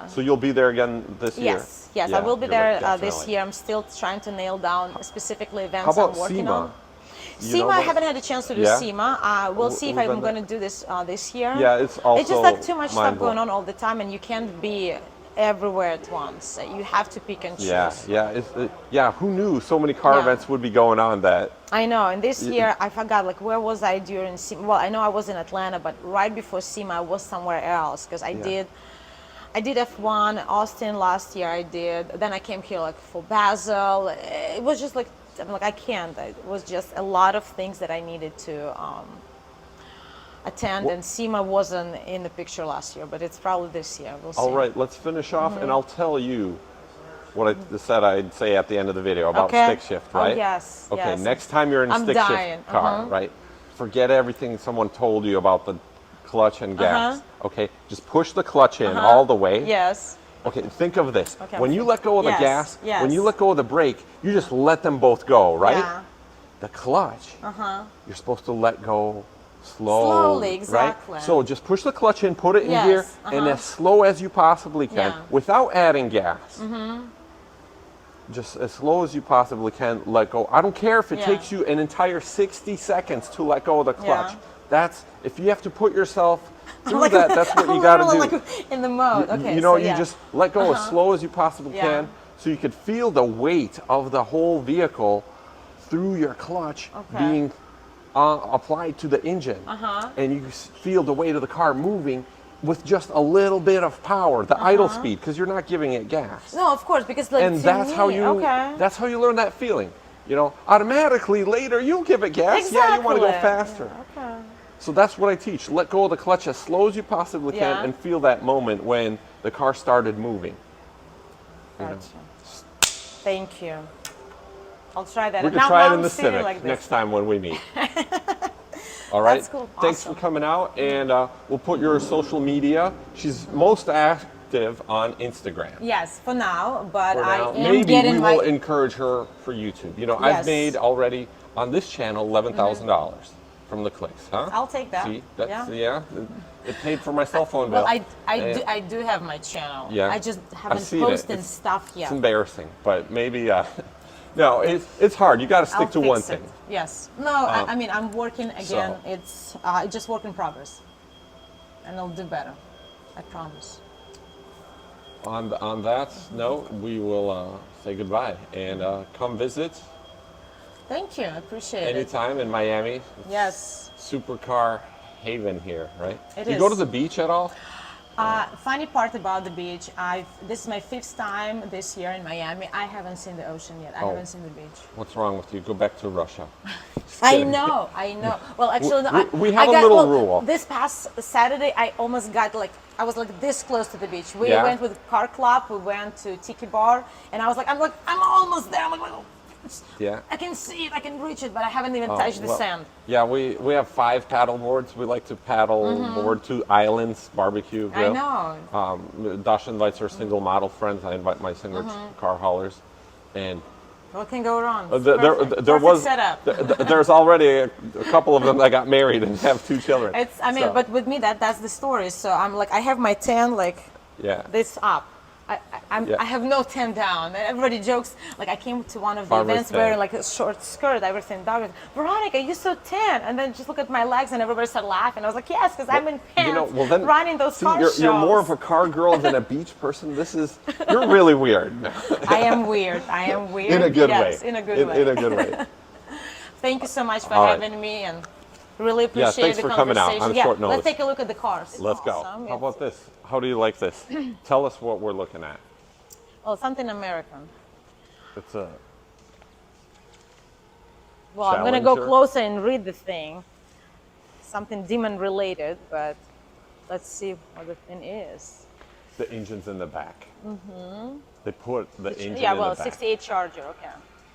So you'll be there again this year? Yes, Yeah, I will be you're there like, this definitely. year. I'm still trying to nail down specifically events How about I'm working SEMA? on. You SEMA, know I about- haven't had a chance to do Yeah? SEMA. We'll see if We've I'm been going to do this year. Yeah, it's also It's just like too much stuff mind-blowing. going on all the time, and you can't be everywhere at once. You have to pick and choose. Yeah. Who knew so many car Yeah. events would be going on that? I know, and this year I forgot, like, where was I during SEMA? Well, I know I was in Atlanta, but right before SEMA I was somewhere else because I did F1 Austin last year. I did. Then I came here like for Basel. It was just like I'm like I can't. It was just a lot of things that I needed to attend, and SEMA wasn't in the picture last year, but it's probably this year. We'll see. All right, let's finish off, Mm-hmm. and I'll tell you what I said I'd say at the end of the video about Okay. stick shift, right? Oh, yes. Okay, yes. next time you're in a I'm stick dying. shift car, right? Forget everything someone told you about the clutch and gas. Okay, just push the clutch in all the way. Yes. Okay, think of this. Okay, when you let go of the yes, gas, yes. when you let go of the brake, you just let them both go, right? Yeah. The clutch, you're supposed to let go Slowly, right? exactly. So just push the clutch in, put it in Yes, gear, and as slow as you possibly can, Yeah. without adding gas. Just as slow as you possibly can, let go. I don't care if it Yeah. takes you an entire 60 seconds to let go of the clutch. Yeah. That's, if you have to put yourself through Like, that, that's what you I'm got to do. literally, like, in the mode. Okay. You know, so, you yeah. just let go as slow as you possibly Yeah. can, so you could feel the weight of the whole vehicle through your clutch Okay. being applied to the engine, and you feel the weight of the car moving with just a little bit of power, the idle speed, because you're not giving it gas. No, of course, because like And to that's me, how you Okay. that's how you learn that feeling. You know, automatically later you'll give it gas. Yeah, you want to go Exactly. faster. Okay. So that's what I teach. Let go of the clutch as slow as you possibly can, Yeah. and feel that moment when the car started moving. Gotcha. Thank you. I'll try that. We can Now try it I'm in the sitting Civic like this. next time when we meet. All right. That's cool. Thanks Awesome. for coming out, and we'll put your social media. She's most active on Instagram. Yes, for now, but For now. I am Maybe getting we my. will encourage her for YouTube. You know, Yes. I've made already on this channel $11,000 from the clicks, huh? I'll take that. See, that's Yeah. It paid for my cell phone bill. Well, And I do have my channel. Yeah. I just haven't seen it. posted It's- stuff yet. It's embarrassing, but maybe. No, it's hard. You got to stick I'll to fix one it. thing. Yes. No, I mean I'm working again. So- It's just work in progress, and I'll do better. I promise. on that note, we will say goodbye and come visit Thank you. I appreciate it. anytime in Miami. Yes. Supercar Haven here, right? It Do you go to is. the beach at all? Funny part about the beach, this is my 5th time this year in Miami. I haven't seen the ocean yet. I Oh. haven't seen the beach. What's wrong with you? Go back to Russia. I know. Well, actually, no, we have a little rule. This past Saturday, I almost got I was like this close to the beach. We Yeah? went with car club. We went to Tiki Bar, and I'm almost there. I'm like, oh, Yeah. I can see it, I can reach it, but I haven't even Oh, touched the well, sand. Yeah, we have 5 paddle boards. We like to paddle board to islands, barbecue, grill. I know. Dash invites her single model friends. I invite my single car haulers, and What can go wrong? It's there perfect was setup. there's already a couple of them that got married and have 2 children. So, But with me, that's the story. So I'm like, I have my 10 yeah. this up. Yeah. I have no 10 down. Everybody jokes, like I came to one of the Barbara's events 10. wearing like a short skirt, everything dark. Veronica, you're so 10. And then just look at my legs and everybody started laughing. I was like, yes, because I'm in pants running those car shows. You're more of a car girl than a beach person. You're really weird. I am weird. In a good way. Yes, in a good way. In a good way. Thank you so much for All right. having me and really appreciate thanks the for coming out conversation. on short notice. Let's take a look at the cars. Let's go. Awesome. How about this? How do you like this? Tell us what we're looking at. Well, something American. It's a Well, I'm going to go Challenger. closer and read the thing. Something demon related, but let's see what the thing is. the engine's in the back. Mm-hmm. They put the engine Yeah, in well, the back. 68 Charger, okay.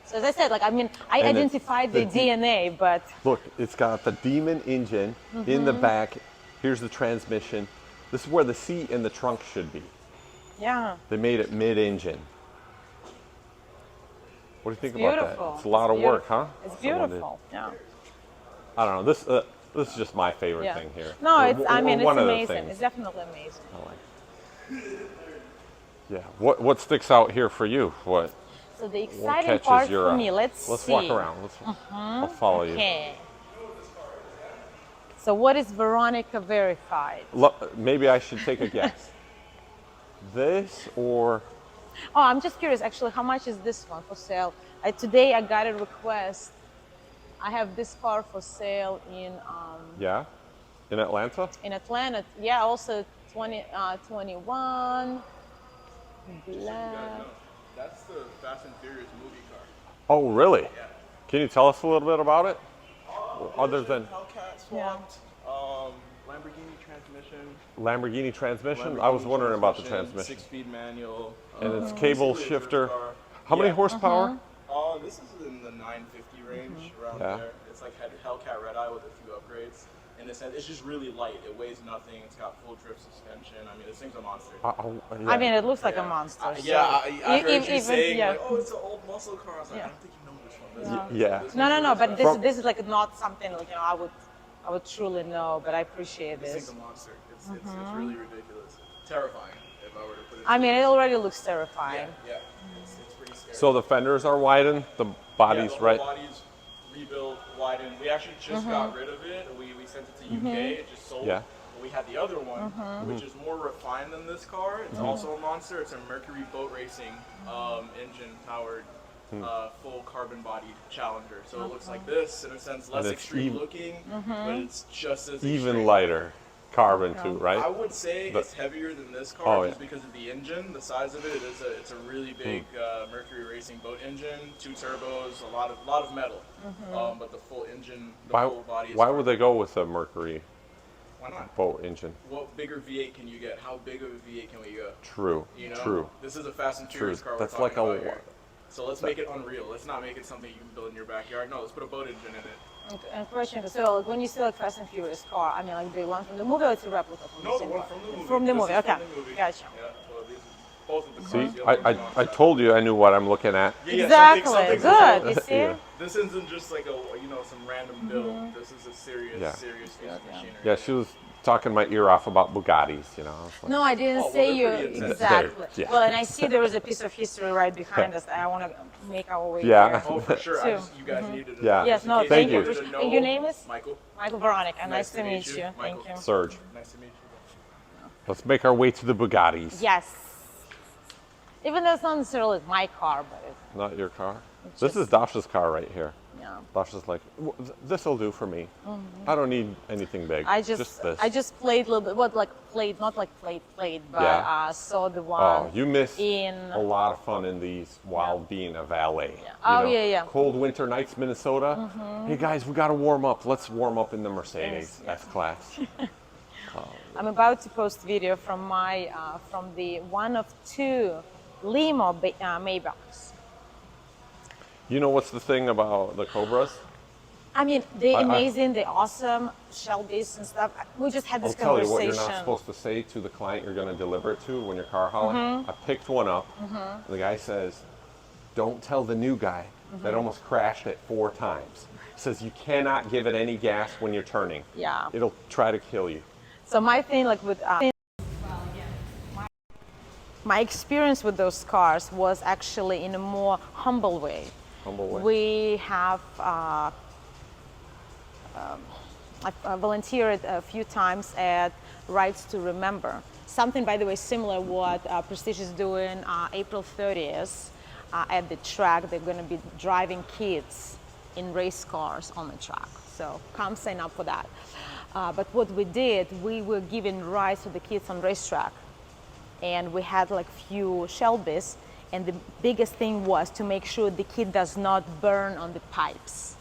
So as I said, I And identified the the DNA, but Look, it's got the Demon engine in the back. Here's the transmission. This is where the seat and the trunk should be. yeah. They made it mid-engine. What do you think about Beautiful. that? It's a lot of work, huh? It's Someone did- beautiful. Yeah. I don't know. This is just my favorite Yeah. thing here. No, Or- it's or it's one of the amazing. things It's definitely amazing. I like. Yeah. What sticks out here for you? What So the what exciting catches part your for eye? me, let's see. walk around. I'll follow you. Okay. So what is Veronica verified? Maybe I should take a guess. This or Oh, I'm just curious, actually, how much is this one for sale? Today I got a request. I have this car for sale in yeah, in Atlanta. Atlanta. Yeah, also 21. Black. That's the Fast and Furious movie car. Oh, really? Can you tell us a little bit about it? Other than Hellcat Yeah. swapped, Lamborghini transmission. Lamborghini transmission, I was wondering about the transmission. 6-speed manual. And it's cable basically a shifter. drift car. How many Yeah. horsepower? This is in the 950 range around Yeah. there. It's like had Hellcat Red Eye with a few upgrades. In the sense, it's just really light. It weighs nothing. It's got full drift suspension. I mean, this thing's a monster. I mean, it looks like a monster. I heard you even- saying, yeah. like, oh, it's an old muscle car. I was like, I don't think you know this one. This Yeah. this No, one's but really this special. this is like not something like I would truly know, but I appreciate This this. thing's a monster. It's really ridiculous. Terrifying, if I were to put it. I mean, it already looks terrifying. Yeah. It's pretty scary. So the fenders are widened, the body's the whole right. body's rebuilt, widened. We actually just got rid of it. We sent it to UK. It just sold. Yeah. We had the other one, which is more refined than this car. It's also a monster. It's a Mercury boat racing engine powered. Full carbon bodied Challenger. So it looks like this, in a sense, less it's extreme looking, but it's just as Even extreme. lighter carbon too, right? I would say But- it's heavier than this car Oh, just yeah. because of the engine, the size of it. It's a really big Mercury racing boat engine, 2 turbos, a lot of metal. But the full engine, the Why, full body is why would they go with a Mercury Why not? boat engine? What bigger V8 can you get? How big of a V8 can we go? True, You know, true. This is a Fast and True. Furious car. That's we're like talking a- about here. So let's make it unreal. Let's not make it something you can build in your backyard. No, let's put a boat engine in it. And question, so like, when you see like Fast and Furious car, I mean like the one from the movie or it's a replica from No, the the same one car? from the movie. From the This movie, is okay. from the movie. Gotcha. Yeah, well, these, both of the See, cars. the other one's I monster. told you I knew what I'm looking at. Yeah, Exactly. something's Good. You different. see? Yeah. This isn't just like some random build. This is a serious, Yeah. serious piece of machinery. Yeah, she was talking my ear off about Bugattis, you know. I was like, No, I didn't Oh, well, say they're you pretty intense. exactly. Yeah. Well, and I see there is a piece of history right behind us. I want to make our way Yeah. there. Oh, for sure. Too. You guys needed to Yeah. know. Yes, Just in no, case thank you. wanted to know. And your name is? Michael. Michael Veronica. Nice to meet you. Michael. Thank you. Surge. Nice to meet you. Let's make our way to the Bugattis. Yes. Even though it's not necessarily my car, but it's Not your car? It's This is just- Dasha's car right here. yeah. Dasha's like, this'll do for me. I don't need anything big. I just this. just played a little bit. What, like played? Not like played, but Yeah. saw the one. Oh, you missed in a lot of fun in these while being a valet. Yeah. You Oh, know, yeah, yeah. Cold winter nights, Minnesota. Hey guys, we got to warm up. Let's warm up in the Mercedes S-Class. I'm about to post video from my from the one of two limo Maybachs. You know what's the thing about the Cobras? I mean, they're I- amazing, they're awesome, Shelbys and stuff. We just had I'll this tell you conversation. what you're not supposed to say to the client you're going to deliver it to when you're car hauling. I picked one up. The guy says, don't tell the new guy that almost crashed it 4 times. He says, you cannot give it any gas when you're turning. Yeah. It'll try to kill you. So my thing, like with my experience with those cars was actually in a more humble way. Humble way. We have I volunteered a few times at Rides to Remember. Something, by the way, similar what Prestige is doing April 30th at the track. They're going to be driving kids in race cars on the track. So come sign up for that. But what we did, we were giving rides to the kids on racetrack. And we had like few Shelbys. And the biggest thing was to make sure the kid does not burn on the pipes.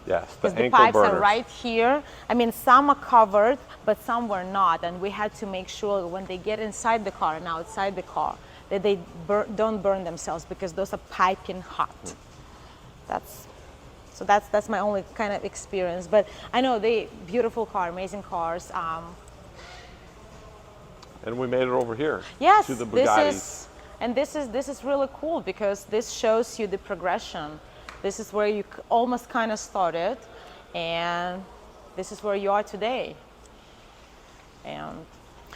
Yes, the Because the ankle pipes burners. are right here. I mean, some are covered, but some were not. And we had to make sure when they get inside the car and outside the car that they don't burn themselves because those are piping hot. That's my only kind of experience. But I know they beautiful car, amazing cars. And we made it over here Yes, to the this Bugattis. this is really cool because this shows you the progression. This is where you almost kind of started, and this is where you are today. And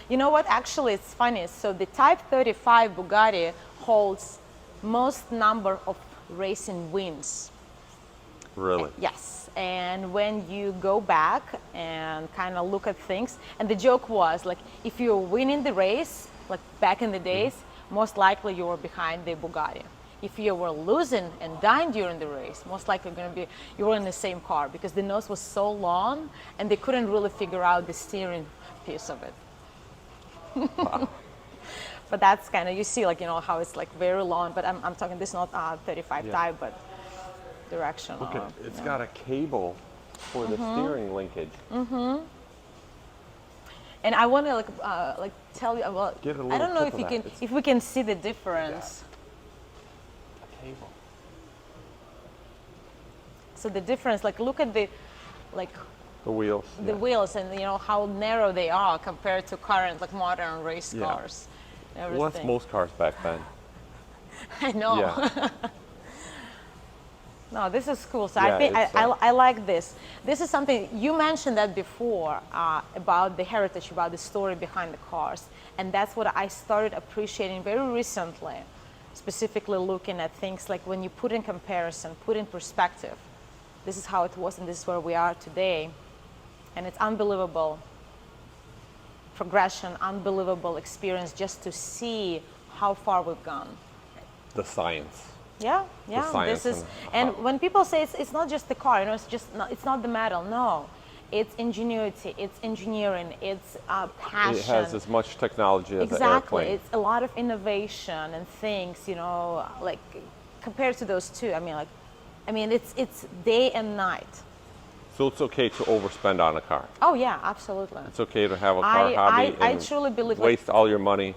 you know what? Actually, it's funny. So the Type 35 Bugatti holds most number of racing wins. Really? Yes, and when you go back and kind of look at things, and the joke was like, if you're winning the race, like back in the days, most likely you were behind the Bugatti. If you were losing and dying during the race, most likely you were in the same car because the nose was so long and they couldn't really figure out the steering piece of it. Wow. But that's kind of, you see like, you know, how it's like very long, but I'm talking, this is not 35 Yeah. type, but directional. Look at, it's got a cable for the steering linkage. And I want to like tell you, well, Get a I little don't know clip if you of can, that. It's- if we can see the difference. A cable. So the difference, like look at the, like The wheels. the yeah. wheels and you know how narrow they are compared to current like modern race Yeah. cars. and Well, that's everything. most cars back then. I know. Yeah. No, this is cool. So Yeah, I think it's, I like this. This is something you mentioned that before about the heritage, about the story behind the cars, and that's what I started appreciating very recently. Specifically looking at things like when you put in comparison, put in perspective. This is how it was, and this is where we are today, and it's unbelievable progression, unbelievable experience just to see how far we've gone. The science. Yeah, yeah. science This is, and and when people say it's not just the car, you know, it's not the metal. No, it's ingenuity, it's engineering, it's passion. It has as much technology as an Exactly, airplane. it's a lot of innovation and things. You know, like compared to those two, I mean, it's day and night. So it's okay to overspend on a car. Oh yeah, absolutely. It's okay to have a car I hobby and truly believe, like, waste all your money.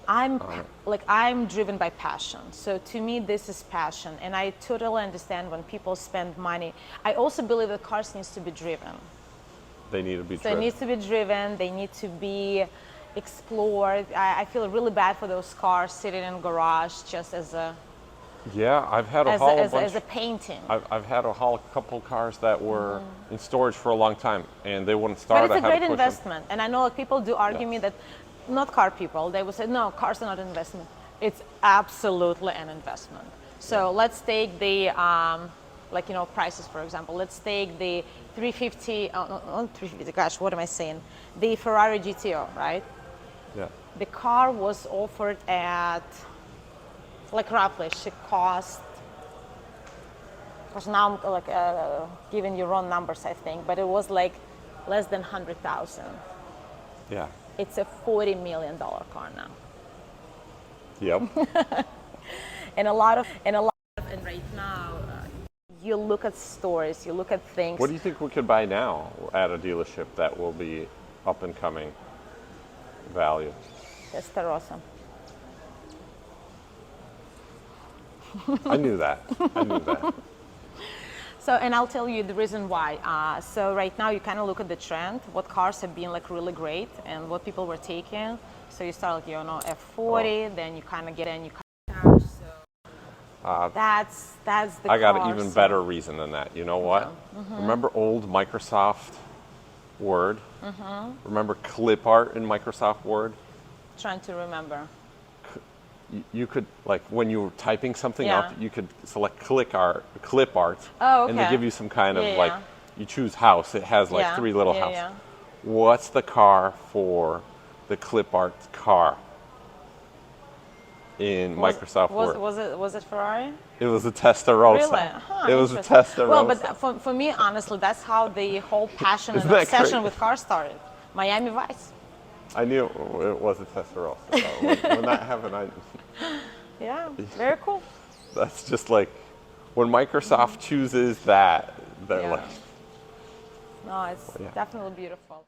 I'm driven by passion. So to me, this is passion, and I totally understand when people spend money. I also believe that cars needs to be driven. They need to be So driven. it needs to be driven. They need to be explored. I feel really bad for those cars sitting in a garage just as a Yeah, I've had to haul a bunch. as a painting. I've had to haul a couple cars that were in storage for a long time, and they wouldn't But start. it's I a had to great push them. investment. And I know like, people do argue me that, not car people, they would say, no, cars are not an investment. It's absolutely an investment. So let's take the, like, you know, prices, for example. Let's take the 350, not 350, gosh, what am I saying? The Ferrari GTO, right? Yeah. The car was offered at Like roughly, she cost. Because now I'm like giving you wrong numbers, I think, but it was like less than 100,000. Yeah. It's a $40 million car now. Yep. And right now, you look at stores, you look at things. What do you think we could buy now at a dealership that will be up and coming value? Testarossa. I knew that. I knew that. So, and I'll tell you the reason why. So right now you kind of look at the trend, what cars have been like really great and what people were taking. So you start like, you know, F40, then you kind of get in, you cars. So that's the I got car, an even so- better reason than that. You know what? Remember old Microsoft Word? Remember clip art in Microsoft Word? Trying to remember. You could, like, when you were typing something Yeah. up, you could select clip art, Oh, and they okay. give you some kind of Yeah, like, yeah. you choose house. It has like Yeah, 3 little yeah, houses. yeah. What's the car for the clip art car in Microsoft Word? Was it Ferrari? It was a Testarossa. Really? Huh, It was a interesting. Testarossa. Well, but for me, honestly, that's how the whole passion and Isn't that obsession crazy? with cars started. Miami Vice. I knew it was a Testarossa. So when that happened, Yeah, very cool. that's just like, when Microsoft chooses that, they're Yeah. like, No, it's yeah. definitely beautiful.